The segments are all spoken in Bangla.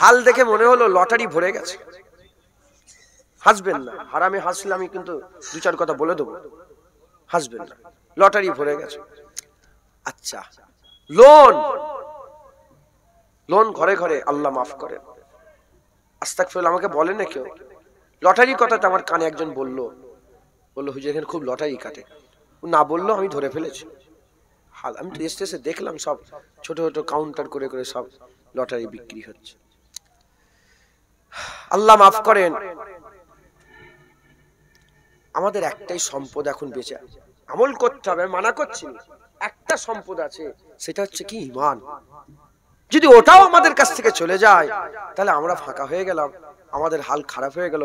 হাল দেখে মনে হলো লটারি ভরে গেছে। হাসবেন না, হারামে হাসলে আমি কিন্তু দু চার কথা বলে দেবো, হাসবেন না, লটারি ভরে গেছে। আচ্ছা, লোন লোন ঘরে ঘরে, আল্লাহ মাফ করেন, আস্তাগফিরুল্লাহ। আমাকে বলে না কেউ, লটারির কথাটা আমার কানে একজন বললো হুজুর এখানে খুব লটারি কাটে। না বললো, আমি ধরে ফেলেছি। হাল আমি তো এসে দেখলাম সব ছোট ছোট কাউন্টার করে করে সব লটারি বিক্রি হচ্ছে। আল্লাহ মাফ করেন। আমাদের একটাই সম্পদ এখন বেঁচে, আমল করতে হবে, মানা করছি, একটা সম্পদ আছে, সেটা হচ্ছে কি ঈমান। যদি ওটাও আমাদের কাছ থেকে চলে যায় তাহলে আমরা ফাঁকা হয়ে গেলাম, আমাদের হাল খারাপ হয়ে গেল,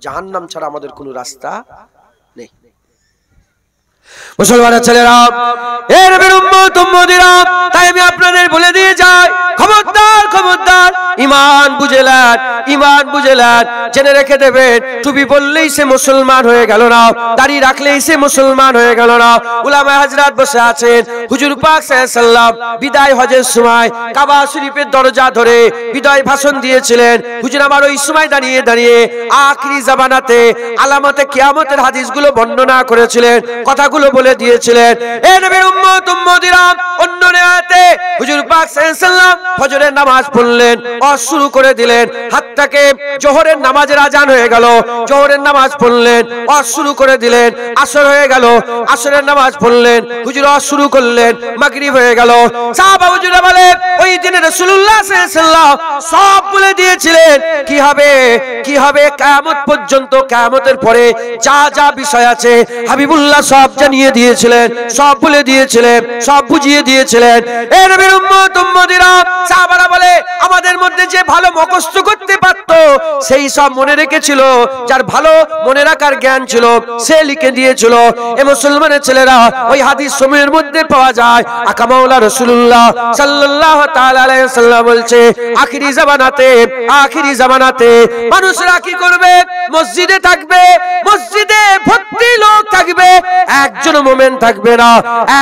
জাহান্নাম ছাড়া আমাদের কোনো রাস্তা নেই। মুসলমানের ছেলেরা, এর নবীর উম্মত উম্মতিরা, তাই আমি আপনাদের বলে দিয়ে যাই, খবরদার খবরদার, ঈমান বুঝেলেন, ঈমান বুঝেলেন, জেনে রেখে দেবেন, টুপি পরলেই সে মুসলমান হয়ে গেল না, দাড়ি রাখলেই সে মুসলমান হয়ে গেল না। উলামা হযরত বসে আছেন, হুজুর পাক সাল্লাল্লাহু আলাইহি সাল্লাম বিদায় হজের সময় কাবা শরীফের দরজা ধরে বিদায় ভাষণ দিয়েছিলেন। হুজুর আমার ওই সময় দাঁড়িয়ে দাঁড়িয়ে আখিরি জামানাতে আলামতে কিয়ামতের হাদিসগুলো বর্ণনা করেছিলেন, কথাগুলো বলে দিয়েছিলেন। এ নবীর উম্মত উম্মতিরা, অন্য আয়াতে হুজুর পাক সাল্লাল্লাহু আলাইহি সাল্লাম ফজরের নামাজ পড়লেন, শুরু করে দিলেন, হাতটাকে জোহরের নামাজের আজান হয়ে গেল, জোহরের নামাজ পড়লেন, শুরু করে দিলেন, আসর হয়ে গেল, আসরের নামাজ পড়লেন, হুজুর শুরু করলেন, মাগরিব হয়ে গেল। সাহাবা হুজুরা বলে, ওই দিনে রাসূলুল্লাহ সাল্লাল্লাহু আলাইহি সাল্লাম সব বলে দিয়েছিলেন কি হবে, কি হবে কিয়ামত পর্যন্ত, কিয়ামতের পরে যা যা বিষয় আছে হাবিবুল্লাহ সব জানিয়ে দিয়েছিলেন, সব বলে দিয়েছিলেন, সব বুঝিয়ে দিয়েছিলেন। এ নবীর উম্মত উম্মতিরা, সাহাবারা বলে, আমাদের মধ্যে যে ভালো মুখস্থ করতে পারত সেই সব মনে রেখেছিল, যার ভালো মনে রাখার জ্ঞান ছিল সে লিখে দিয়েছিল। এ মুসলমানের ছেলেরা, ওই হাদিস সময়ের মধ্যে পাওয়া যায়, আকা মাওলা রাসূলুল্লাহ সাল্লাল্লাহু তাআলা আলাইহি ওয়াসাল্লাম বলছে, আখিরি জামানাতে, আখিরি জামানাতে মানুষরা কি করবে, মসজিদে থাকবে, মসজিদে ভর্তি লোক থাকবে, একজন মুমিন থাকবে না,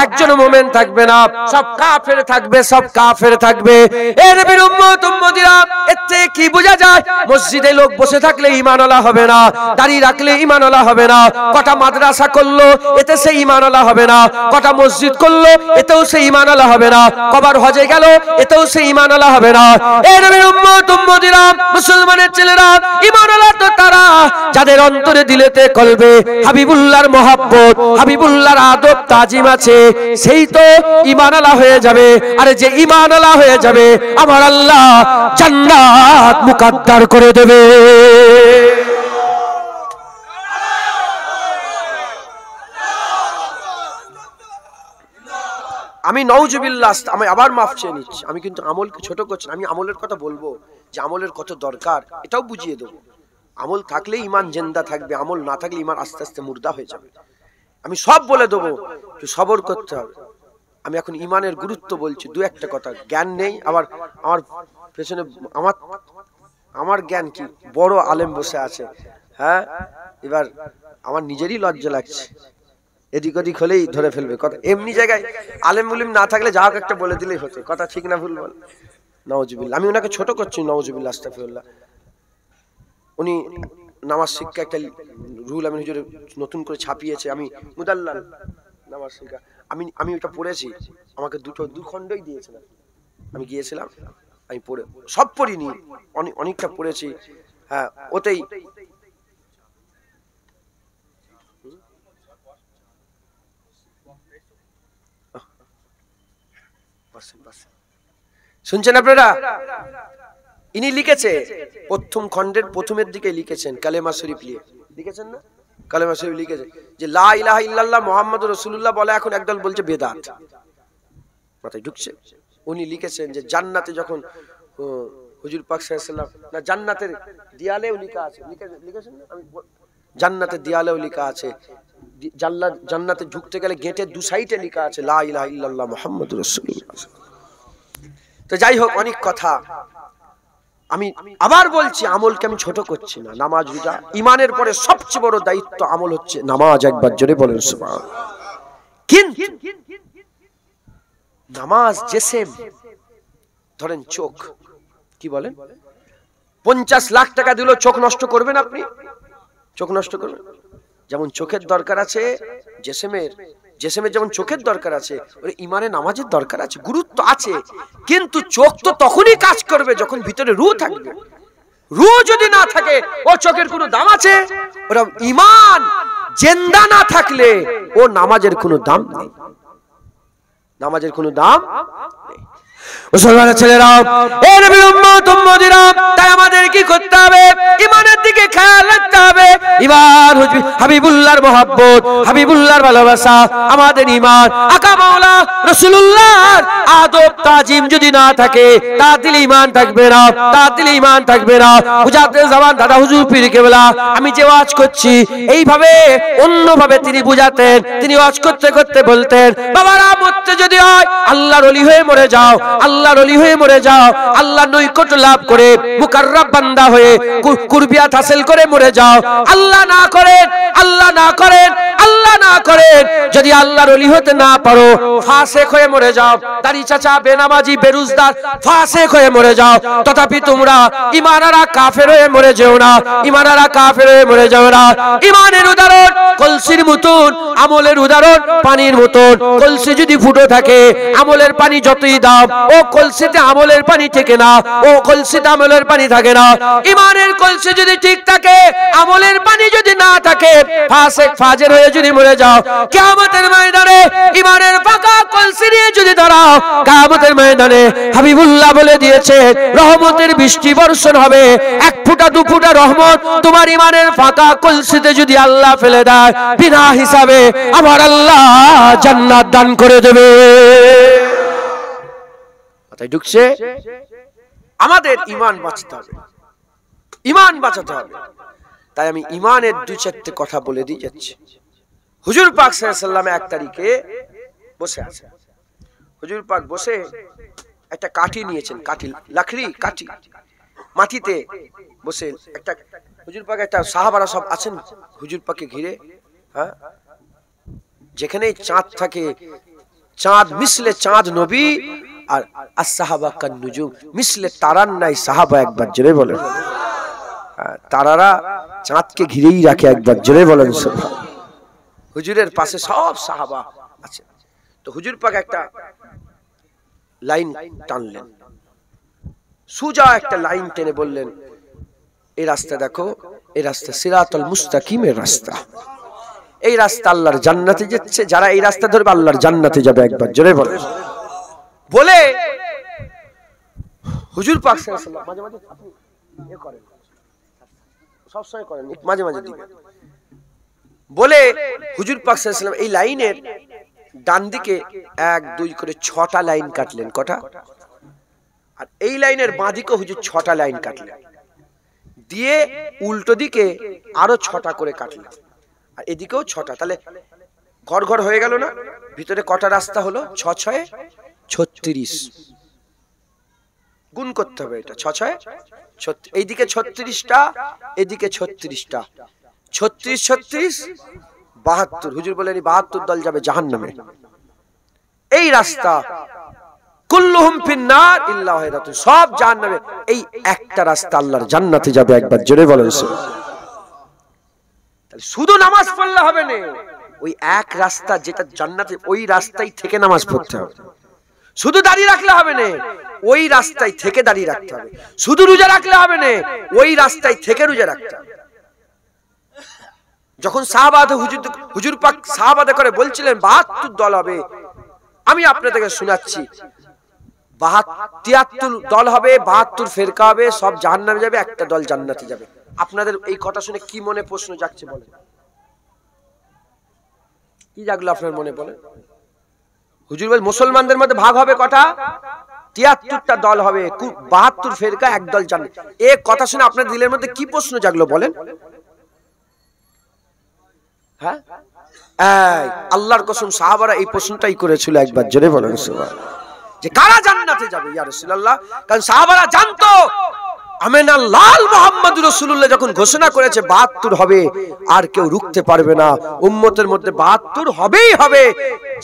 একজন মুমিন থাকবে না, সব কাফের থাকবে, সব কাফের থাকবে। এ নবীর উম্মত উম্মতিরা, এতে কি বোঝা যায়, মসজিদে লোক বসে থাকলে ঈমানওয়ালা হবে না, দাড়ি রাখলে ঈমানওয়ালা হবে না, কটা মাদ্রাসা করলো এতে সে ঈমানওয়ালা হবে না, কটা মসজিদ করলো এতেও সে ঈমানওয়ালা হবে না, কবার হজে গেল এতেও সে ঈমানওয়ালা হবে না। এ নবীর উম্মত উম্মতিরা, মুসলমানের ছেলেরা, ঈমানওয়ালা তো তারা যাদের অন্তরে দিলেতে কলবে হাবিবুল্লাহর মহব্বত, হাবিবুল্লাহর আদব তাজিম আছে, সেই তো ঈমানওয়ালা হয়ে যাবে। আরে যে ঈমানওয়ালা হয়ে যাবে, আমার আল্লাহ জান্নাত মুকদ্দার করে দেবে। আমি নাউজুবিল্লাহ, আমি আবার মাফ চেয়ে নিচ্ছি, আমি কিন্তু আমলকে ছোট করছি না, আমি আমলের কথা বলবো যে আমলের কত দরকার এটাও বুঝিয়ে দেবো। আমল থাকলে ঈমান জিন্দা থাকবে, আমল না থাকলে ঈমান আস্তে আস্তে মুর্দা হয়ে যাবে। আমি সব বলে দেবো, একটু সবর করতে হবে। আমি এখন ঈমানের গুরুত্ব বলছি, দু একটা কথা, জ্ঞান নেই, আবার আমার পেছনে আমার জ্ঞান কি, বড় আলেম বসে আছে, হ্যাঁ, এবার আমার নিজেরই লজ্জা লাগছে, এদিক ওদিক হলেই ধরে ফেলবে কথা। এমনি জায়গায় আলেম মুলিম না থাকলে যা হোক একটা বলে দিলেই হতো, কথা ঠিক না ভুল বল? নাউজুবিল্লাহ, আমি ওনাকে ছোট করছি, নাউজুবিল্লাহ, আস্তাগফিরুল্লাহ। উনি নামাজ শিক্ষা একটা রুল আমি হুজুর নতুন করে ছাপিয়েছে, আমি মুদাল্লাল নামাজ শিক্ষা, আমি ওটা পড়েছি, আমাকে দু খণ্ডই দিয়েছিলাম, আমি গিয়েছিলাম, আমি পড়ে সব পড়িনি, অনেকটা পড়েছি, হ্যাঁ, ওতেই শুনছেন আপনারা? ইনি লিখেছে প্রথম খণ্ডের প্রথমের দিকে লিখেছেন, কালেমা শরীফ লিখেছেন না, কালেমা শরীফ লিখেছে যে লা ইলাহা ইল্লাল্লাহ মুহাম্মাদুর রাসূলুল্লাহ বলে এখন একদল বলছে বেদাত, মাথায় ঢুকছে। উনি লিখেছেন যে জান্নাতে যখন হুজুর পাক সাল্লাল্লাহু আলাইহি ওয়াসাল্লাম, না জান্নাতের দেয়ালেও লেখা আছে, লিখেছেন না, আমি জান্নাতের দেয়ালেও লেখা আছে, জান্নাতে ঢুকতে গেলে গেটের দু সাইডে লেখা আছে লা ইলাহা ইল্লাল্লাহ মুহাম্মাদুর রাসূলুল্লাহ। তো যাই হোক, অনেক কথা, আমি আবার বলছি, আমলকে আমি ছোট করছি না। নামাজ রোজা ঈমানের পরে সবচেয়ে বড় দায়িত্ব আমল হচ্ছে নামাজ, একবার জোরে বলেন সুবহানাল্লাহ। কিন্তু নামাজ জেসেম, ধরেন চোখ, কি বলেন, 50 লাখ টাকা দিলেও চোখ নষ্ট করবেন আপনি? চোখ নষ্ট করবেন? যেমন চোখের দরকার আছে জেসেমের যেমন চোখের দরকার আছে, ওই ইমানে নামাজের দরকার আছে, গুরুত্ব আছে। কিন্তু চোখ তো তখনই কাজ করবে যখন ভিতরে রূহ থাকবে। রূহ যদি না থাকে ও চোখের কোনো দাম আছে? ওরকম ইমান জিন্দা না থাকলে ও নামাজের কোনো দাম নেই, নামাজের কোনো দাম নেই। মুসলমানের ছেলেরা, এ নবীর উম্মত উম্মতিরা, তাই আমাদের কি করতে হবে? ইমানের দিকে খেয়াল রাখতে হবে। ইমান হাবিবুল্লাহর মহব্বত, হাবিবুল্লাহর ভালোবাসা আমাদের ইমান। আকা মাওলা রাসূলুল্লাহর আদব তাজিম যদি না থাকে তাতিল ইমান থাকবে না, তাতিল ইমান থাকবে না। বুঝাতে জামান দাদা হুজুর পীর কেবলা আমি যে ওয়াজ করছি এইভাবে অন্যভাবে তিনি বুঝাতেন। তিনি ওয়াজ করতে করতে বলতেন, বাবারা মরতে যদি হয় আল্লাহর ওলি হয়ে মরে যাও, আল্লাহর ওলি হয়ে মরে যাও, আল্লাহর নৈকট্য লাভ করে মুকাররব বান্দা হয়ে কুরবিয়াত হাসিল করে মরে যাও। আল্লাহ না করেন, আল্লাহ না করেন, আল্লাহ না করেন যদি আল্লাহর ওলি হতে না পারো ফাসিক হয়ে মরে যাও, দাড়ি চাচা বেনামাজি বেরুজদার ফাসিক হয়ে মরে যাও। তথাপি তোমরা ঈমানারা কাফের হয়ে মরে যেও না, ঈমানারা কাফের হয়ে মরে যাও না। ঈমানের উদাহরণ কলসির মতন, আমলের উদাহরণ পানির মতন। কলসি যদি ফুটো থাকে আমলের পানি যতই দাও ও কলসিতে আমলের পানি থেকে না, ও কলসিতে আমলের পানি থাকে না। ঈমানের কলসি যদি ঠিক থাকে আমলের পানি যদি না থাকে ফাসিক ফাজির হয়ে যদি মরে যাও কিয়ামতের ময়দানে ঈমানের পাকা কলসি নিয়ে যদি দাঁড়াও কিয়ামতের ময়দানে হাবিবুল্লাহ বলে দিয়েছে রহমতের বৃষ্টি বর্ষণ হবে। 1 ফুটা 2 ফুটা রহমত তোমার ঈমানের পাকা কলসিতে যদি আল্লাহ ফেলে দেয় বিনা হিসাবে আমার আল্লাহ জান্নাত দান করে দেবে। কথাই ঢুকছে? আমাদের ঈমান বাঁচাতে হবে, ঈমান বাঁচাতে হবে। তাই আমি ঈমানের 2-4টে কথা বলে দিয়ে যাচ্ছি। হুজুর পাক সাল্লাল্লাহু আলাইহি ওয়াসাল্লাম 1 তারিখে বসে আছে। হুজুর পাক বসে একটা কাঠি নিয়েছেন, কাঠি লাকড়ি কাঠি মাটিতে বসে একটা হুজুর পাক একটা সাহাবারা সব আছেন হুজুর পাককে ঘিরে। হ্যাঁ, যেখানেই চাঁদ থাকে চাঁদ মিসলে চাঁদ নবী আর আসহাবা কান নুজুম মিসলে তারার নাই সাহাবা। একবার জোরে বলেন তারারা চাঁদকে ঘিরেই রাখে, একবার জোরে বলেন সুবহান। হুজুরের পাশে সব সাহাবা আছে। তো হুজুর পাক একটা লাইন টানলেন, সুজা একটা লাইন টেনে বললেন এই রাস্তা দেখো, এই রাস্তা সিরাতুল মুস্তাকিমের রাস্তা, এই রাস্তা আল্লাহর জান্নাতে যাচ্ছে, যারা এই রাস্তা ধরবে আল্লাহর জান্নাতে যাবে। একবার জোরে বলেন। বলে হুজুর পাক সাল্লাল্লাহু আলাইহি ওয়াসাল্লাম মাঝে মাঝে আপনি এ করেন, সব সময় করেন, মাঝে মাঝে দিবেন। বলে হুজুর পাক সাল্লাল্লাহু আলাইহি ওয়াসাল্লাম এই লাইনের ডান দিকে 1 2 করে 6টা লাইন কাটলেন। কটা? আর এই লাইনের বাঁ দিকে হুজুর 6টা লাইন কাটলেন, দিয়ে উল্টো দিকে আরো 6টা করে কাটলেন, আর এদিকেও 6টা। তাহলে ঘর ঘর হয়ে গেল না? ভিতরে কটা রাস্তা হলো? 6 6 36। গুণ করতে হবে এটা। 6 6 36, এইদিকে 36টা, এদিকে 36টা, 36 36 72। হুজুর বলেন 72 দল যাবে জাহান্নামে। এই রাস্তা কুল্লুহুম ফিন্নার ইল্লা ওয়াহিদাতুন, সব জাহান্নামে। এই একটা রাস্তা আল্লাহর জান্নাতে যাবে। একবার জোরে বলেন সুবহান। তাহলে শুধু নামাজ পড়লে হবে না, ওই এক রাস্তা যেটা জান্নাতে, ওই রাস্তায় থেকে নামাজ পড়তে হবে। শুধু দাড়ি রাখলে হবে না, ওই রাস্তায় থেকে দাড়ি রাখতে হবে। শুধু রোজা রাখলে হবে না, ওই রাস্তায় থেকে রোজা রাখতে হবে। যখন সাহাবাতে হুজুর পাক সাহাবাতে করে বলছিলেন 72 দল হবে, আমি আপনাদেরকে শোনাচ্ছি 73 দল হবে, 72 ফেরকা হবে, সব জাহান্নামে যাবে, একটা দল জান্নাতে যাবে। আপনাদের এই কথা শুনে কি মনে প্রশ্ন জাগছে বলেন? কি জাগলো আপনার মনে বলেন? হুজুর বল মুসলমানদের মধ্যে ভাগ হবে কটা? 73টা দল হবে, 72 ফেরকা, এক দল জান্নাত। এই কথা শুনে আপনার দিলের মধ্যে কি প্রশ্ন জাগলো বলেন? হ্যাঁ, আল্লাহর কসম সাহাবারা এই প্রশ্নটাই করেছিল। একবার জোরে বলেন সুবহানাল্লাহ, যে কারা জান্নাতে যাবে ইয়া রাসূলুল্লাহ। কারণ সাহাবারা জানতো আমেনা লাল মুহাম্মদুর রাসূলুল্লাহ যখন ঘোষণা করেছে 72 হবে, আর কেউ রুখতে পারবে না। উম্মতের মধ্যে 72 হবেই হবে,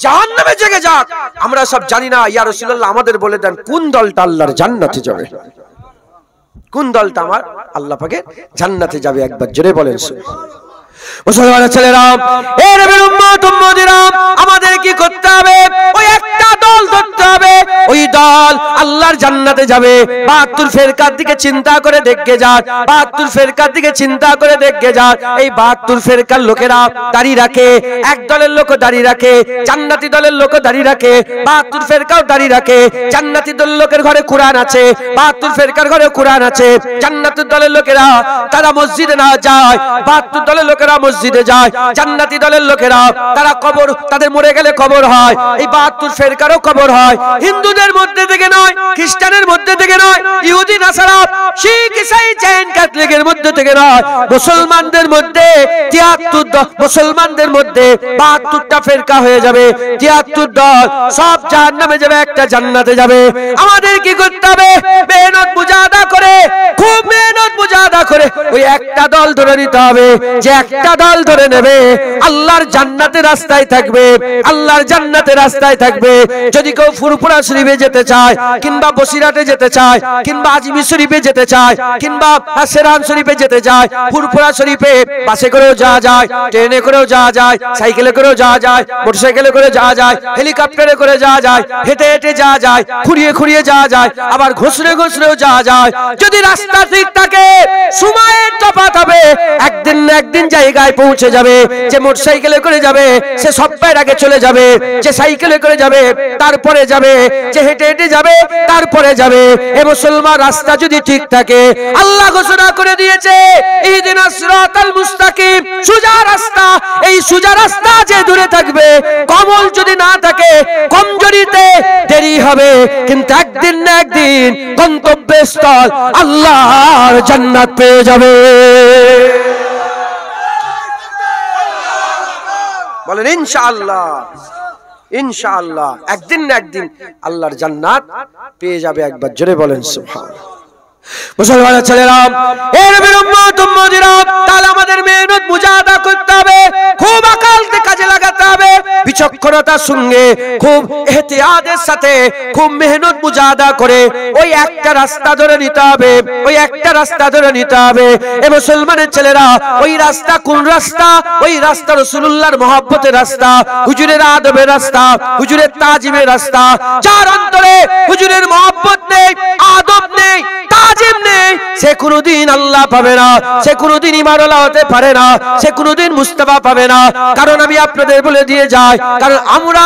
জাহান্নামে জেগে যাক। আমরা সব জানি না, ইয়া রাসূলুল্লাহ আমাদের বলে দেন কোন দলটা আল্লাহর জান্নাতে যাবে। কোন দলটা আমার? আল্লাহ পাকের জান্নাতে যাবে। একবার জোরে বলেন সুবহানাল্লাহ। মুসলমানের ছেলেরা, এ নবীর উম্মত উম্মতিরা, আমাদের কি করতে হবে? ওই একটা দল ধরতে হবে, ওই দল আল্লাহর জান্নাতে যাবে। 72 ফেরকার দিকে চিন্তা করে দেখে যান, 72 ফেরকার দিকে চিন্তা করে দেখে যান। এই 72 ফেরকার লোকেরা দাড়ি রাখে, এক দলের লোক দাড়ি রাখে, জান্নাতি দলের লোক দাড়ি রাখে, 72 ফেরকাও দাড়ি রাখে। জান্নাতি দলের লোকের ঘরে কোরআন আছে, 72 ফেরকার ঘরে কোরআন আছে। জান্নাতি দলের লোকেরা তারা মসজিদে না যায়, 72 দলের লোকেরা মসজিদে যায়। জান্নাতি দলের লোকেরা তারা কবর, তাদের মরে গেলে কবর হয়, এই 72 ফেরকারও কবর হয়। হিন্দুদের মধ্যে থেকে নয়, খ্রিস্টানের মধ্যে থেকে নয়, ইহুদি নাসারা শিখ ইসাই জৈন ক্যাথলিকের মধ্যে থেকে নয়, মুসলমানদের মধ্যে 73 মুসলমানদের মধ্যে 72টা ফেরকা হয়ে যাবে। 73 দল সব জাহান্নামে যাবে, একটা জান্নাতে যাবে। আমাদের কি করতে হবে? মেহনত মুজাহাদা করে, খুব মেহনত মুজাহাদা করে ওই একটা দল ধরে নিতে হবে। যে একটা দল ধরে নেবে আল্লাহর জান্নাতের রাস্তায় থাকবে, আল্লাহর জান্নাতের রাস্তায় থাকবে। যদি কেউ ফুরফুরা শরীফে যেতে চায়, কিংবা বসিরাটে যেতে চায়, কিংবা আজমির শরীফে যেতে চায়, কিংবা সেরান শরীফে যেতে চায়, ফুরফুরা শরীফে বাসে করেও যাওয়া যায়, ট্রেনে করেও যাওয়া যায়, সাইকেলে করেও যাওয়া যায়, মোটরসাইকেলে করে যাওয়া যায়, হেলিকপ্টারে করে যাওয়া যায়, হেঁটে হেঁটে যাওয়া যায়, খুঁড়িয়ে খুঁড়িয়ে যাওয়া যায়, আবার ঘষড়ে ঘষড়েও যাওয়া যায়। যদি রাস্তা ঠিক থাকে, সময়ের তফাৎ হবে, একদিন না একদিন জায়গায় পৌঁছে যাবে। যে মোটরসাইকেলে করে যাবে সে সবার আগে চলে যাবে, যে সাইকেলে করে যাবে তারপরে যাবে, যে হেঁটে হেঁটে যাবে তারপরে যাবে। এ মুসলমান, রাস্তা যদি ঠিক থাকে, আল্লাহ ঘোষণা করে দিয়েছে ইহদিনাস সিরাতাল মুস্তাকিম, সোজা রাস্তা। এই সোজা রাস্তা যে দূরে থাকবে, কমল যদি না থাকে, কমজোরিতে দেরি হবে, কিন্তু একদিন না একদিন গন্তব্যস্থল আল্লাহর জান্নাত পেয়ে যাবে। বলেন ইনশাআল্লাহ, ইনশাআল্লাহ একদিন না একদিন আল্লাহর জান্নাত পেয়ে যাবে। একবার জোরে বলেন সুবহানাল্লাহ। মুসলমানের ছেলেরা, এর নবীর উম্মত উম্মতিরা, তাহলে আমাদের মেহনত মুজাহাদা করতে হবে, খুব আকালকে কাজে লাগাতে হবে, বিচক্ষণতার সঙ্গে, খুব ইহতিয়াতের সাথে, খুব মেহনত মুজাহাদা করে ওই একটা রাস্তা ধরে নিতে হবে, ওই একটা রাস্তা ধরে নিতে হবে। এ মুসলমানের ছেলেরা, ওই রাস্তা কোন রাস্তা? ওই রাস্তা রাসূলুল্লাহর মহব্বতের রাস্তা, হুজুরের আদবের রাস্তা, হুজুরের তাজিমের রাস্তা। যার অন্তরে হুজুরের মহব্বত নেই, আদব নেই, তাজিম নেই, সে কোনোদিন আল্লাহ পাবে না, সে কোনোদিন ঈমানওয়ালা হতে পারে না, সে কোনোদিন মুস্তাফা পাবে না। কারণ আমি আপনাদের বলে দিয়ে যাই, কারণ আমরা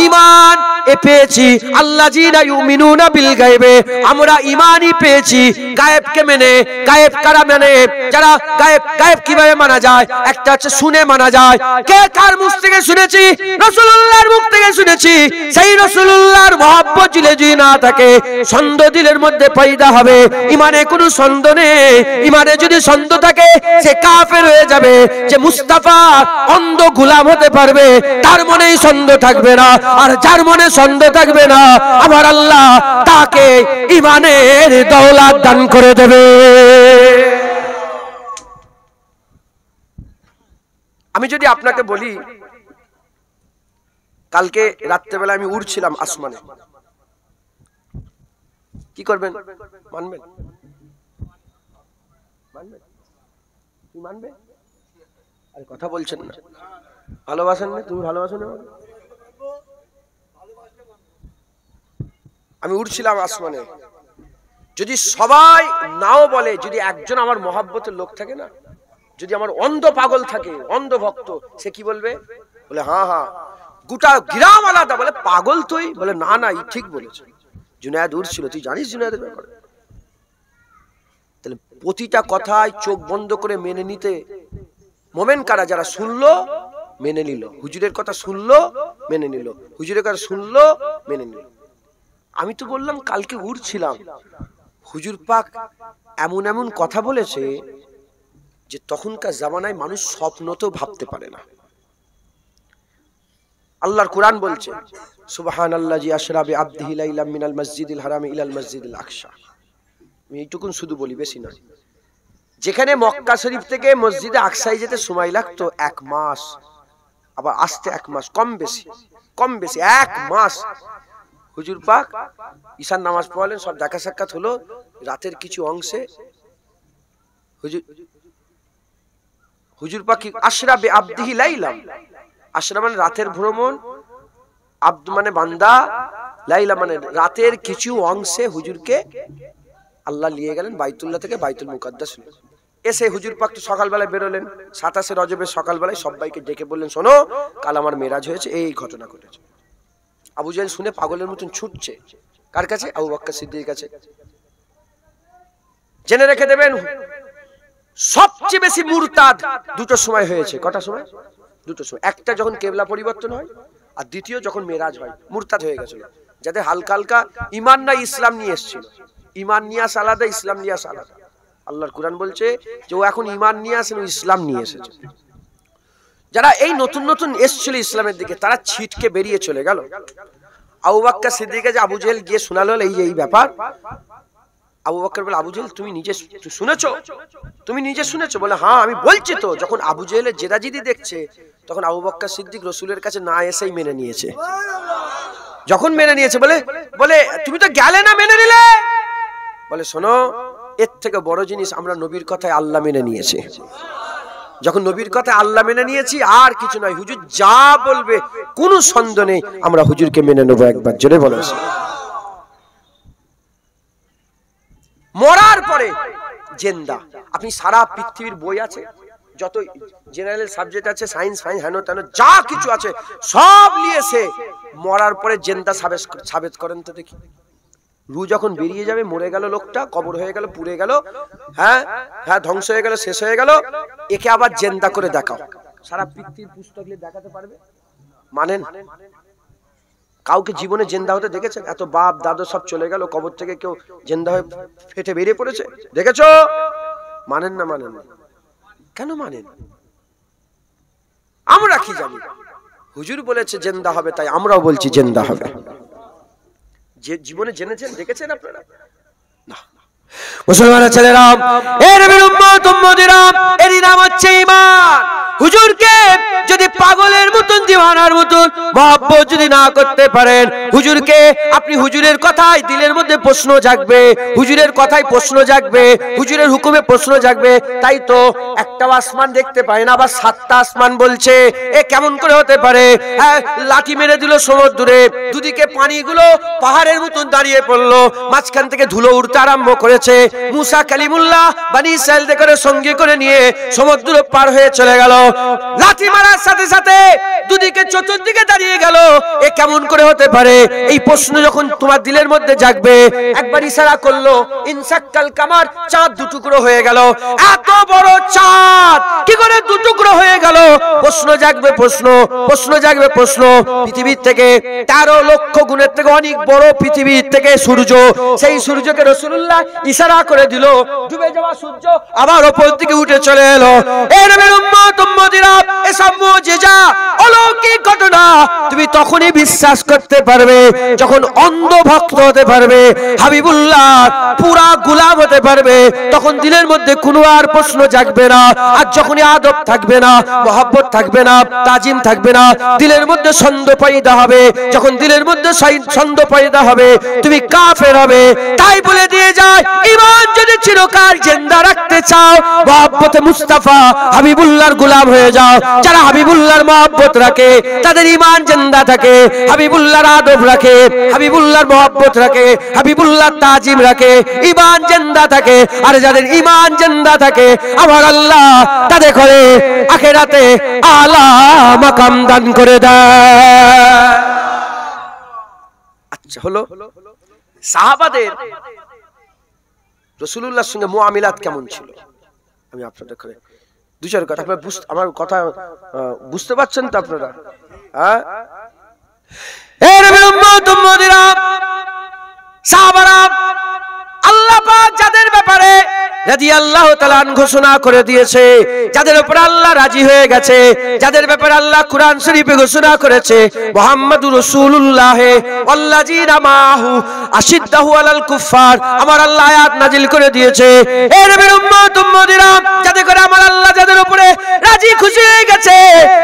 ঈমান পেয়েছি আল্লাযীনা ইউমিনুনা বিল গায়বে, আমরা ঈমানই পেয়েছি গায়েবকে মেনে। গায়েব কারা মানে? যারা গায়েব। গায়েব কিভাবে মানা যায়? একটা হচ্ছে শুনে মানা যায়। কে কার মুখ থেকে শুনেছি? রাসূলুল্লাহর মুখ থেকে শুনেছি। সেই রাসূলুল্লাহর মহব্বত যদি না থাকে, সন্দেহ দিলের মধ্যে পয়দা হবে। ঈমানে কোনো সন্দেহ নেই। ঈমানে যদি সন্দেহ থাকে, সে কাফের হয়ে যাবে। যে মুস্তাফা অন্ধ গোলাম হতে পারবে, তার মনেই সন্দেহ থাকবে না। আর যার মনে সন্দেহ থাকবে না, আমার আল্লাহ তাকে ঈমানের দৌলত দান করে দেবে। আমি যদি আপনাকে বলি, কালকে রাত্রেবেলা আমি উড়ছিলাম আসমানে, কি করবেন? মানবেন? কি মানবে? আরে কথা বলছেন না, ভালোবাসেন না? তুমি ভালোবাসো না? আমি উড়ছিলাম আসমানে, যদি সবাই নাও বলে, যদি একজন আমার মহব্বতের লোক থাকে না, যদি আমার অন্ধ পাগল থাকে, অন্ধ ভক্ত, সে কি বলবে? বলে হ্যাঁ হ্যাঁ। গোটা গ্রাম আলাদা বলে পাগল তুই, বলে না না, ঠিক বলেছে। জুনায়েদ উড়ছিল, তুই জানিস জুনায়েদের ব্যাপারে? তাহলে প্রতিটা কথায় চোখ বন্ধ করে মেনে নিতে মোমেন কারা? যারা শুনলো মেনে নিল, হুজুরের কথা শুনলো মেনে নিল, হুজুরের কথা শুনলো মেনে নিল। আমি তো বললাম কালকে উড়ছিলাম, হুজুর পাক এমন এমন কথা বলেছে যে তখনকার জামানায় মানুষ স্বপ্নতেও ভাবতে পারে না। আল্লাহর কোরআন বলছে, সুবহানাল্লাযী আশরা বিআবদিহি লাইলাম মিনাল মসজিদিল হারামি ইলাল মসজিদিল আকসা। আমি এইটুকুন শুধু বলি, বেশি না। যেখানে মক্কা শরীফ থেকে মসজিদে আকসায় যেতে সময় লাগতো 1 মাস, আবার আসতে 1 মাস, কম বেশি 1 মাস। হুজুর পাক ঈশান নামাজ পড়লেন, সব দেখা সাক্ষাৎ হলো। রাতের কিছু অংশে হুজুর পাক আশরা বে আবদিহি লাইলাম, আশরা মানে রাতের ভ্রমণ, আব্দ মানে বান্দা, লাইলা মানে রাতের কিছু অংশে হুজুরকে আল্লাহ নিয়ে গেলেন বাইতুল্লাহ থেকে বাইতুল মুকাদ্দাস। এসে হুজুর পাক তো সকালবেলায় বেরোলেন, 27 রজবের সকালবেলায় সবাইকে ডেকে বললেন, শোনো কাল আমার মেরাজ হয়েছে, এই ঘটনা ঘটেছে। আবু জাহেল শুনে পাগলের মতন ছুটছে কার কাছে? আবু বকর সিদ্দিকের কাছে। জেনে রেখে দেবেন সবচেয়ে বেশি মুরতাদ দুটো সময় হয়েছে। কটা সময়? দুটো সময়। একটা যখন কেবলা পরিবর্তন হয়, আর দ্বিতীয় যখন মেরাজ হয়। মুরতাদ হয়ে গেছিল যাদের হালকা হালকা ঈমান না ইসলাম নিয়ে এসেছিল। ঈমান নিয়ে আসা আলাদা, ইসলাম নিয়ে আসা আলাদা। আল্লাহর কুরআন বলছে যে ও এখন ঈমান নিয়ে আসেন, ও ইসলাম নিয়ে এসেছে। যারা এই নতুন নতুন এসেছিল ইসলামের দিকে, তারা ছিটকে বেরিয়ে চলে গেল। আবু বকর সিদ্দিক যে আবু জাহেল গিয়ে শোনালো এই যে এই ব্যাপার। আবু বকর বলে, আবু জাহেল তুমি নিজে শুনেছো? তুমি নিজে শুনেছো? বলে হ্যাঁ আমি বলছি তো। যখন আবু জাহেলের জেদাজিদি দেখছে, তখন আবু বকর সিদ্দিক রসুলের কাছে না এসেই মেনে নিয়েছে। যখন মেনে নিয়েছে বলে বলে তুমি তো গেলে না, মেনে নিলে? বলে শোনো, এর থেকে বড় জিনিস আমরা নবীর কথায় আল্লাহ মেনে নিয়েছি। যখন নবীর কথায় আল্লাহ মেনে নিয়েছি, আর কিছু নয়, হুজুর যা বলবে কোনো সন্দেহ নেই, আমরা হুজুরকে মেনে নেবো। একবার জোরে বলো। মরার পরে জেন্দা, আপনি সারা পৃথিবীর বই আছে, যত জেনারেল সাবজেক্ট আছে, সায়েন্স ফাইন্স হেন তেন যা কিছু আছে, সব নিয়েছে মরার পরে জেন্দা সাবেত করেন তো দেখি। রু যখন বেরিয়ে যাবে, মরে গেল লোকটা, কবর হয়ে গেল, পুড়ে গেল, হ্যাঁ হ্যাঁ ধ্বংস হয়ে গেল, শেষ হয়ে গেল, একে আবার জেন্দা করে দেখাও। সারা পৃথিবীর পুস্তক নিয়ে দেখাতে পারবে? মানেন? কাউকে জীবনে জেন্দা হতে দেখেছেন? এত বাপ দাদু সব চলে গেল, কবর থেকে কেউ জেন্দা হয়ে ফেটে বেরিয়ে পড়েছে দেখেছো? মানেন না? মানেন না? কেন মানেন? আমরা কি জানি? হুজুর বলেছে জেন্দা হবে, তাই আমরাও বলছি জেন্দা হবে। যে জীবনে জেনেছেন, দেখেছেন আপনারা? না। মুসলমানের ছেলেরা, এর নবীর উম্মত উম্মতিরা, এরই নাম হচ্ছে ঈমান। হুজুরকে যদি পাগলের মতন, দিওয়ানার মতন মহব্বত যদি না করতে পারেন, হুজুরকে আপনি হুজুরের কথায় দিলের মধ্যে প্রশ্ন জাগবে, হুজুরের কথায় প্রশ্ন জাগবে, হুজুরের হুকুমে প্রশ্ন জাগবে। তাই তো একটা আসমান দেখতে পায় না, আবার 7টা আসমান বলছে। এ কেমন করে হতে পারে? লাঠি মেরে দিল সমুদ্রে, দুদিকে পানিগুলো পাহাড়ের মতন দাঁড়িয়ে পড়লো, মাঝখান থেকে ধুলো উড়তে আরম্ভ করেছে। মুসা কালিমুল্লাহ বনি ইসরাইলদের করে সঙ্গে করে নিয়ে সমুদ্র পার হয়ে চলে গেল। লাঠি মারার সাথে সাথে দুদিকে চতুর্দিকে দাঁড়িয়ে গেল। এ কেমন করে হতে পারে? এই প্রশ্ন যখন তোমার দিলের মধ্যে জাগবে, একবার ইশারা করলো, ইনসাক্কাল কামার, চাঁদ দুটুকরো হয়ে গেল। এত বড় চাঁদ কি করে দুটুকরো হয়ে গেল? প্রশ্ন জাগবে, প্রশ্ন জাগবে, প্রশ্ন। পৃথিবীর থেকে 13 লক্ষ গুণের থেকে অনেক বড় পৃথিবীর থেকে সূর্য, সেই সূর্যকে রাসূলুল্লাহ ইশারা করে দিল, ডুবে যাওয়া সূর্য আবার উপর দিকে উঠে চলে এলো। এর নবীর উম্মত উম্মতিরা, এসব মুজিজা অলৌকিক ঘটনা তুমি তখনই বিশ্বাস করতে পারবে যখন অন্ধ ভক্ত হতে পারবে, হাবিবুল্লাহ পুরা গোলাম হতে পারবে। তখন দিলের মধ্যে কোনো আর প্রশ্ন জাগবে না। আর যখনই আদব থাকবে না, মহব্বত থাকবে না, তাজিম থাকবে না, দিলের মধ্যে সন্দেহ পয়দা হবে। যখন দিলের মধ্যে সন্দেহ পয়দা হবে, তুমি কাফের হবে। তাই বলে দিয়ে যায়, ঈমান যদি চিরকাল জিন্দা রাখতে চাও, মহব্বতে মুস্তাফা হাবিবুল্লাহর গোলাম হয়ে যাও। যারা হাবিবুল্লাহর মহব্বত রাখে, তাদের ঈমান জিন্দা থাকে। হাবিবুল্লাহর আদব রাখে, হাবিবুল্লাহর মহব্বত রাখে, হাবিবুল্লাহর তাজিম রাখে, ঈমান জিন্দা থাকে। আর যাদের ঈমান জিন্দা থাকে, আমার আল্লাহ তাদের করে আখিরাতে আলা মাকাম দান করে দেয়। আচ্ছা, হলো সাহাবাদের রাসূলুল্লাহর সঙ্গে মুআমিলাত কেমন ছিল, আমি আপনাদের করে দুই চার কথা, আপনারা আমার কথা বুঝতে পারছেন তো আপনারা? হ্যাঁ, এ নবীর উম্মত উম্মতিরা, সাহাবারা, আল্লাহ পাক যাদের ব্যাপারে রাদিয়াল্লাহু তাআলা ঘোষণা করে দিয়েছে, যাদের উপর আল্লাহ রাজি হয়ে গেছে, যাদের ব্যাপারে আল্লাহ কুরআন শরীফে ঘোষণা করেছে, মুহাম্মাদুর রাসূলুল্লাহ ওয়াল্লাযীনা মাহু আশিদ্দাহু আলাল কুফার, আমার আল্লাহ আয়াত নাজিল করে দিয়েছে। এ নবীর উম্মত উম্মতিরা, যাদের করে আমার আল্লাহ যাদের উপরে রাজি খুশি হয়ে গেছে,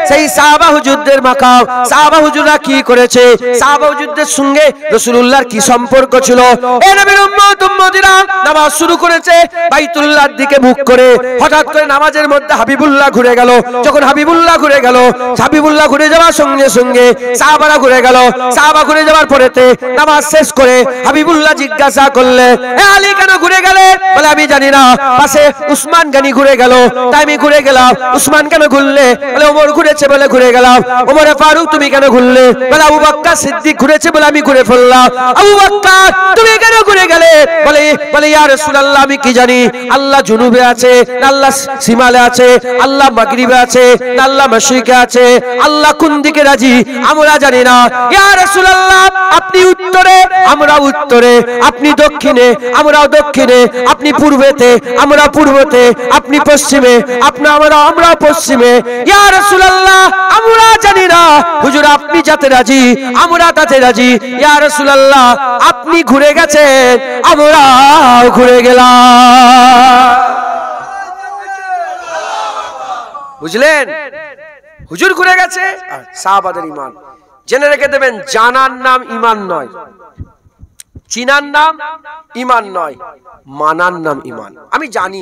সেই সাহাবা হুজুরদের মাকাম। সাহাবা হুজুররা কি করেছে, সাহাবা হুজুরদের সঙ্গে রাসূলুল্লাহর কি সম্পর্ক ছিল। এ নবীর উম্মত উম্মতিরা নামাজ শুরু করেছে বাইতুল্লাহর দিকে মুখ করে। হঠাৎ করে নামাজের মধ্যে হাবিবুল্লাহ ঘুরে গেল। যখন হাবিবুল্লাহ ঘুরে গেল, হাবিবুল্লাহ ঘুরে যাওয়ার সঙ্গে সঙ্গে সাহাবারা ঘুরে গেল। সাহাবা ঘুরে যাওয়ার পরেতে নামাজ শেষ করে হাবিবুল্লাহ জিজ্ঞাসা করলে, এ আলী কেন ঘুরে গেলে? বলে আমি জানি না, পাশে উসমান গানি ঘুরে গেল তাই আমি ঘুরে গেলাম। উসমান কেন ঘুরলে? বলে ওমর ঘুরেছে বলে ঘুরে গেলাম। ওমরে ফারুক তুমি কেন ঘুরলে? বলে আবু বকর সিদ্দিক ঘুরেছে বলে আমি ঘুরে ফেললাম। আবু বকর তুমি কেন ঘুরে গেলে? বলে ইয়া রাসূলুল্লাহ আমি কি জানি আল্লাহ জুনুবে আছে না আল্লাহ শিমালে আছে, আল্লাহ মাগরিবে আছে না আল্লাহ মাশরিকে আছে, আল্লাহ কোন দিকে রাজি আমরা জানি না। ইয়া রাসূলুল্লাহ আপনি উত্তরে আমরা উত্তরে, আপনি দক্ষিণে আমরাও দক্ষিণে, আপনি পূর্বেতে আমরা পূর্বতে, আপনি পশ্চিমে আমরা পশ্চিমে। ইয়া রাসূলুল্লাহ আমরা জানি না হুজুর আপনি যাতে রাজি আমরা তাতে রাজি। ইয়া রাসূলুল্লাহ আপনি ঘুরে গেছেন আমরাও ঘুরে গেলাম। বুঝলেন? হুজুর ঘুরে গেছে আর সাহাবাদের ঈমান। জেনে রেখে দেবেন, জানার নাম ঈমান নয়, চিনার নাম ঈমান নয়, মানার নাম ঈমান। আমি জানি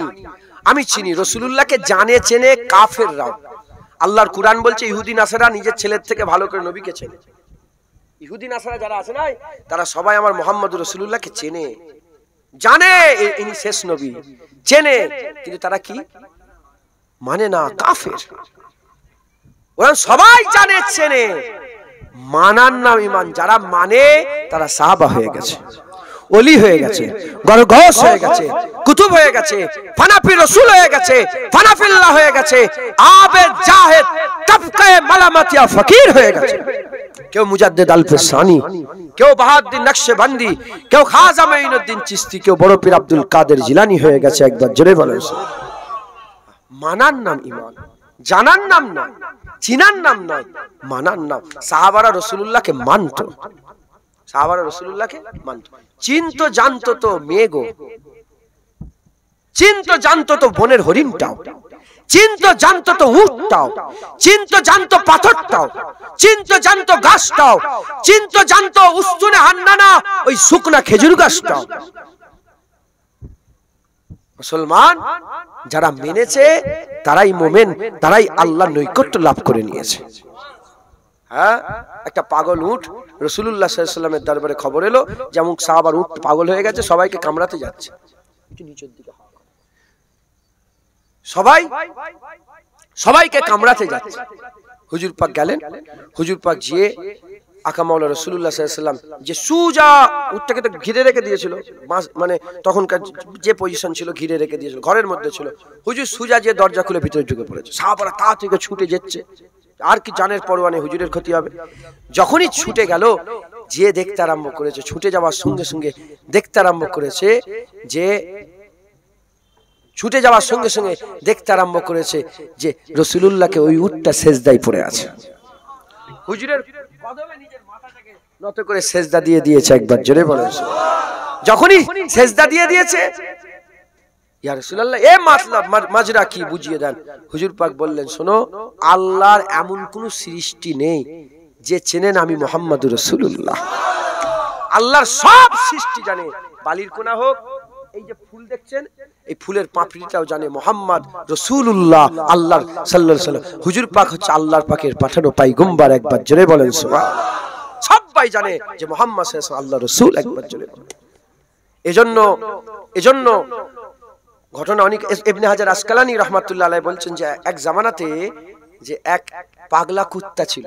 আমি চিনি, রাসূলুল্লাহকে জানে চেনে কাফেররাও। আল্লাহর কুরআন বলছে ইহুদি নাসারা নিজের ছেলের থেকে ভালো করে নবীকে চেনে। ইহুদি নাসারা যারা আছে না তারা সবাই আমার মুহাম্মদুর রাসূলুল্লাহকে চেনে, জানে ইনি শেষ নবী, চেনে, কিন্তু তারা কি মানে না, কাফের। ওরা সবাই জানে চেনে, মানার নাম ঈমান। যারা মানে তারা সাহাবা হয়ে গেছে, ওলি হয়ে গেছে, গরগস হয়ে গেছে, কুতুব হয়ে গেছে, ফানাফি রাসূল হয়ে গেছে, ফানাফিল্লাহ হয়ে গেছে, আবেদ জাহেদ তাবকায়ে মালামাতিয়া ফকির হয়ে গেছে। কেউ মুজাদ্দিদ আল-ফিসানি, কেউ বাহাউদ্দিন নকশবন্দি, কেউ খাজা মাঈনুদ্দিন চিশতি, কেউ বড় পীর আব্দুল কাদের জিলানী হয়ে গেছে। একবার জোরে বলেন। মানার নাম ঈমান, জানার নাম নয়, চিনার নাম নয়, মানার নাম। সাহাবারা রাসূলুল্লাহকে মানত, সাহাবারা রাসূলুল্লাহকে মানত, চিনতো জানতো তো মেঘও, চিনতো জানতো তো বনের হরিণটাও, চিনতো জানতো তো উটটাও, চিনতো জানতো পাথরটাও, চিনতো জানতো গাছটাও, চিনতো জানতো উস্তুনে হান্নানা ওই শুকনা খেজুর গাছটাও। মুসলমান যারা মেনেছে তারাই মোমেন, তারাই আল্লাহর নৈকট্য লাভ করে নিয়েছে। হ্যাঁ, একটা পাগল উট রাসূলুল্লাহ সাল্লাল্লাহু আলাইহি ওয়াসাল্লামের দরবারে খবর এলো যেমন সাহাবার উট পাগল হয়ে গেছে, সবাইকে কামড়াতে যাচ্ছে। একটু নিচের দিকে সবাইকে কামড়াতে যাচ্ছে। হুজুর পাক গেলেন, হুজুর পাক গিয়ে আকা মাওলা রাসূলুল্লাহ সাল্লাল্লাহু আলাইহি ওয়াসাল্লাম যে সুজা উটটাকে তো ঘিরে রেখে দিয়েছিল, মানে তখনকার যে পজিশন ছিল ঘিরে রেখে দিয়েছিল, ঘরের মধ্যে ছিল। হুজুর সুজা যে দরজা খুলে ভিতরে ঢুকে পড়েছে, সাহাবারা তা থেকে ছুটে যাচ্ছে, আর কি জানের পরোয়া নেই, হুজুরের ক্ষতি হবে। যখনই ছুটে গেল, যে দেখতে আরম্ভ করেছে, ছুটে যাওয়ার সঙ্গে সঙ্গে দেখতে আরম্ভ করেছে যে ছুটে যাওয়ার সঙ্গে সঙ্গে দেখতে আরম্ভ করেছে যে রাসূলুল্লাহকে ওই উটটা সেজদায় পড়ে আছে। হুজুরের কদমে নিজের মাথাটাকে নত করে সেজদা দিয়ে দিয়েছে। একবার জোরে বলেন। যখনই সেজদা দিয়ে দিয়েছে, ইয়া রাসূলুল্লাহ এ মাতলাব মাজরা কি বুঝিয়ে দেন। হুজুর পাক বললেন, শোনো, আল্লাহর এমন কোন সৃষ্টি নেই যে চেনেন আমি মুহাম্মদুর রাসূলুল্লাহ। আল্লাহর সব সৃষ্টি জানে, বালির কোনা হোক, এই যে ফুল দেখছেন এই ফুলের পাপড়িটাও জানে মুহাম্মদ রাসূলুল্লাহ আল্লাহর সাল্লাল্লাহু আলাইহি ওয়াসাল্লাম। হুজুর পাক হচ্ছে আল্লাহর পাকের পাঠানো পয়গম্বর। একবার জোরে বলেন সুবহানাল্লাহ। সবাই জানে যে মুহাম্মদ সাল্লাল্লাহু আলাইহি ওয়াসাল্লাম আল্লাহর রাসূল। একবার জোরে বলেন। এজন্য ঘটনা অনেক। ইবনে হাজার আসকালানী রাহমাতুল্লাহ আলাইহি বলছেন যে এক জামানাতে যে এক পাগলা কুত্তা ছিল।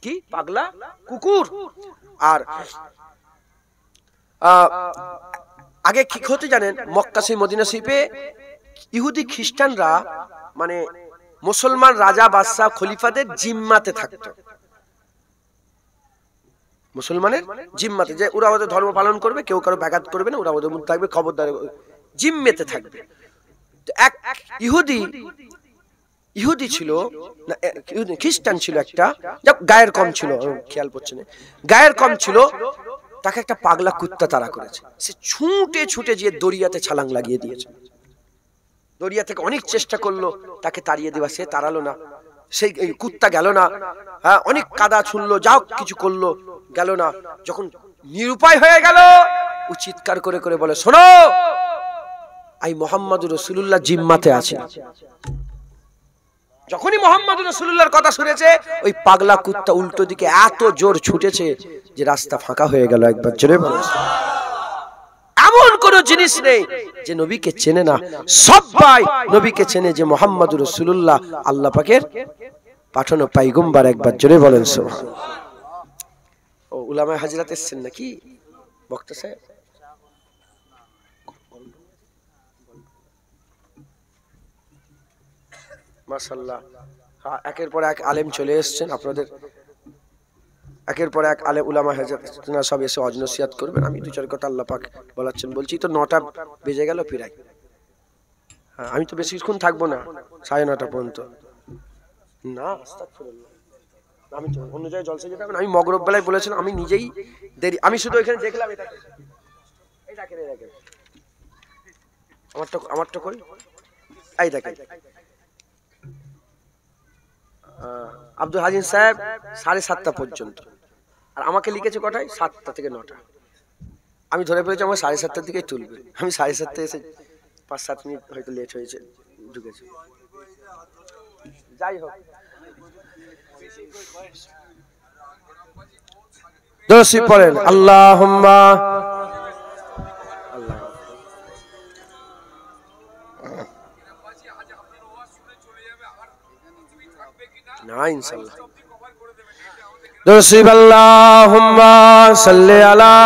কি পাগলা কুকুর। আর আগে কি হতে জানেন, মক্কা সেই মদিনা শরীফে ইহুদি খ্রিস্টানরা মানে মুসলমান রাজা বাদশা খলিফাদের জিম্মাতে থাকতো। মুসলমানের জিম্মাতে, যে ওরা ওদের ধর্ম পালন করবে, কেউ কারো ব্যাঘাত করবে না, ওরা ওদের মধ্যে থাকবে, খবরদার জিম্মেতে থাকবে। এক ইহুদি ছিল না, খ্রিস্টান ছিল একটা, গায়ের কম ছিল, খেয়াল করছে না, গায়ের কম ছিল। তাকে একটা পাগলা কুত্তা তাড়া করেছে। সে ছুটে ছুটে গিয়ে দরিয়াতে ছালাং লাগিয়ে দিয়েছে। দরিয়া থেকে অনেক চেষ্টা করলো তাকে তাড়িয়ে দেওয়া, সে তাড়ালো না। সেই কুত্তা গেল না, হ্যাঁ অনেক কাদা ছুঁড়লো, যাও কিছু করলো, গেল না। যখন নিরুপায় হয়ে গেল, ও চিৎকার করে করে বলে, শোনো, আই মুহাম্মাদুর রাসূলুল্লাহ জিম্মাতে আছে। যখনই মুহাম্মাদুর রাসূলুল্লাহর কথা শুনেছে, ওই পাগলা কুত্তা উল্টো দিকে এত জোর ছুটেছে যে রাস্তা ফাঁকা হয়ে গেল। একবার জোরে বলো। এমন কোন জিনিস নেই যে নবীকে চেনে না, সবাই নবীকে চেনে যে মুহাম্মাদুর রাসূলুল্লাহ আল্লাহ পাকের পাঠানো পয়গম্বর। একবার জোরে বলেন সুবহানাল্লাহ। ও উলামায়ে হাজরাত এসেছেন নাকি বক্তা সাহেব? মাশাআল্লাহ, হ্যাঁ একের পর এক আলেম চলে এসেছেন আপনাদের, একের পর এক আলেম উলামায়ে হাজরাত সব এসে ওয়াজ নসিহত করবেন। আমি দু চার কথা আল্লাহ পাক বলাচ্ছেন, বলছি তো 9টা বেজে গেল প্রায়। হ্যাঁ আমি তো বেশিক্ষণ থাকবো না, 9:30 পর্যন্ত না। আস্তাগফিরুল্লাহ, আমি তো অন্য জায়গায় জলসা যেতে হবে না। আমি মগরব বেলায় বলেছিলাম, আমি নিজেই দেরি, আমি শুধু এখানে দেখলাম এটাকে, এই দেখেন আমারটা কই, এই দেখেন আব্দুল হাজিম সাহেব 7:30 পর্যন্ত, আর আমাকে লিখেছে কটায়, 7টা থেকে 9টা। আমি ধরে পেয়েছি আমার 7:30 দিকেই তুলবে। আমি 7:30 এসে 5-7 মিনিট হয়তো লেট হয়েছে, ঢুকেছে। যাই হোক, দোষী পড়েন আল্লাহুম্মা না ইনশাআল্লাহ। দোষী আল্লাহুম্মা সাল্লি আলা